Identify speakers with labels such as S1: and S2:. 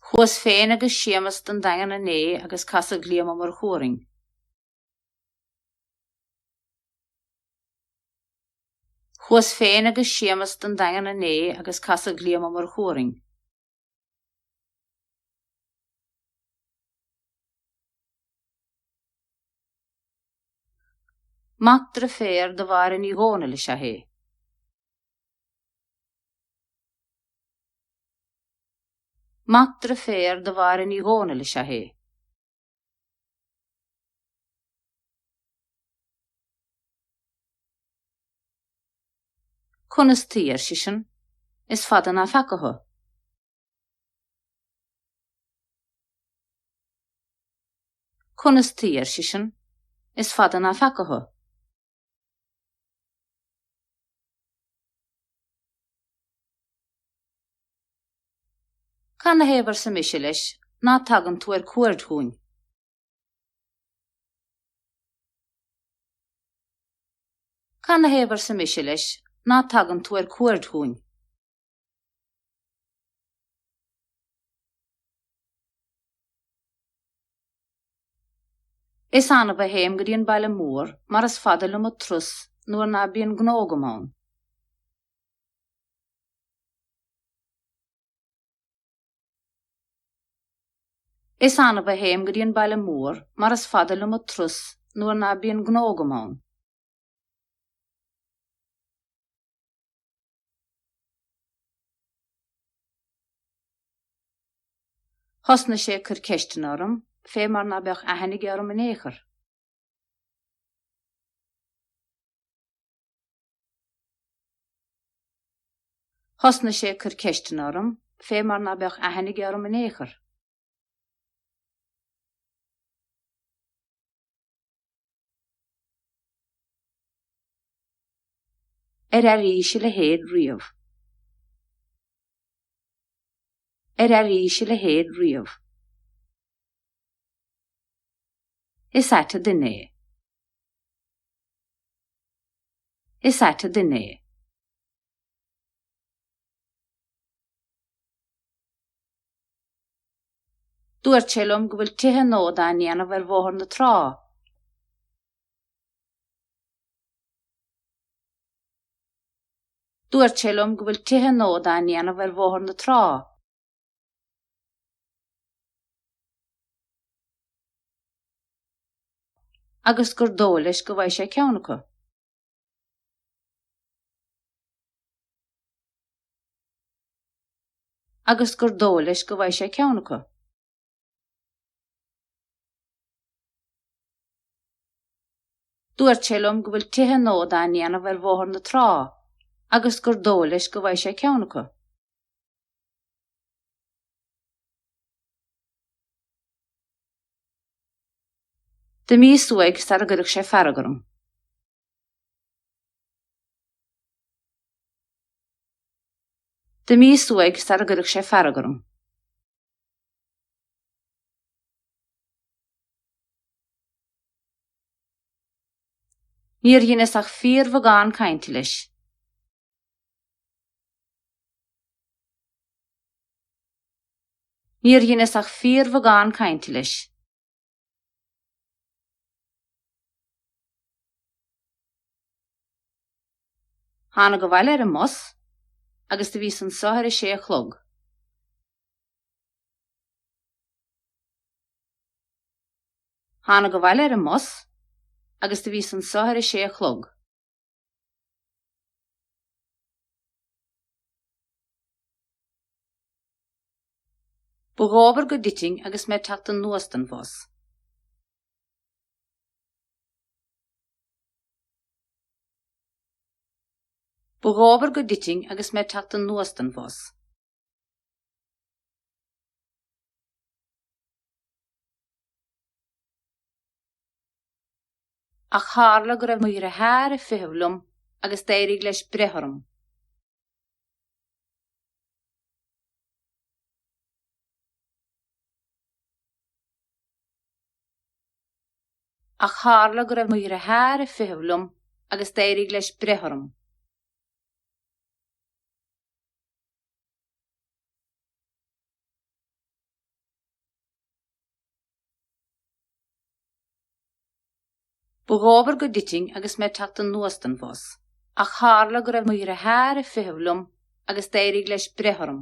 S1: Chuas féin agus séamas den dagan a né agus casa gliam mar chóring. Chuas féin agus séamas den dagan a né agus casa gliam mar chóring. Matre fér de war in I góna le hé. Matre fér de war in I góna le hé. Cunas tíir sisin is fada na facaho. Cunas tíir sisin is fada na facaho. Can na hebar sa misilis na tagan tuair cuaird hún. Can na hebar sa misilis na tagan tuair cuaird hún. Is anna ba heim gyddi'n baile môr mar as fadal am o trws nuair na bíon gnógamán. Is anna ba heim gyddi'n baile môr mar as fadal am o trws nuair na bíon gnógamán. Hosna sé cur ceistin orm, fé mar na beach ahannig orm yn écher. Hosna sé cur ceistin orm, fé mar na beach ahannig orm yn écher. Ríisi le héad riamh. Ríisi le héad riamh. Is aita duine. Is aita duine. Dúir telum go bhfuil tithe nóda a níanamh ar bhóthar na trá. Dúir telum go bhfuil tithe nóda a níanamh ar bhóthar na trá. Agus gur dólis go bhaid sé ceannacha. Agus gur dólis go bhaid sé ceannacha. Dúir telum go bhfuil tithe nóda a níanamh ar bhóthar na trá, agus gur dólis go bhaid sé ceannacha. De mí suaig sar a gurach sé faragarum. De mí suaig sar a gurach sé faragarum. Níor dhéanais ach fíor bhagán cainte leis. Níor dhéanais ach fíor bhagán cainte leis. Hána go bhaile ar an mos, agus de bhí san sothar is sé a chlog. Hána go bhaile ar an mos, agus de bhí san sothar is sé a chlog. Bugóbar go diting agus mé teachta nuastan fós. Bugóbar go diting agus mé teachta nuastan fós. Ach hála go raibh muir a thar a fihibhlum agus d'éirigh leis brethorm. Ach hála go raibh muir a thar a fihibhlum agus d'éirigh leis brethorm. Bugóbar go diting agus mé tatan nuastan fós. Ach hála go raibh muir a háir a fihlumm agus d'éirigh leis brethorm.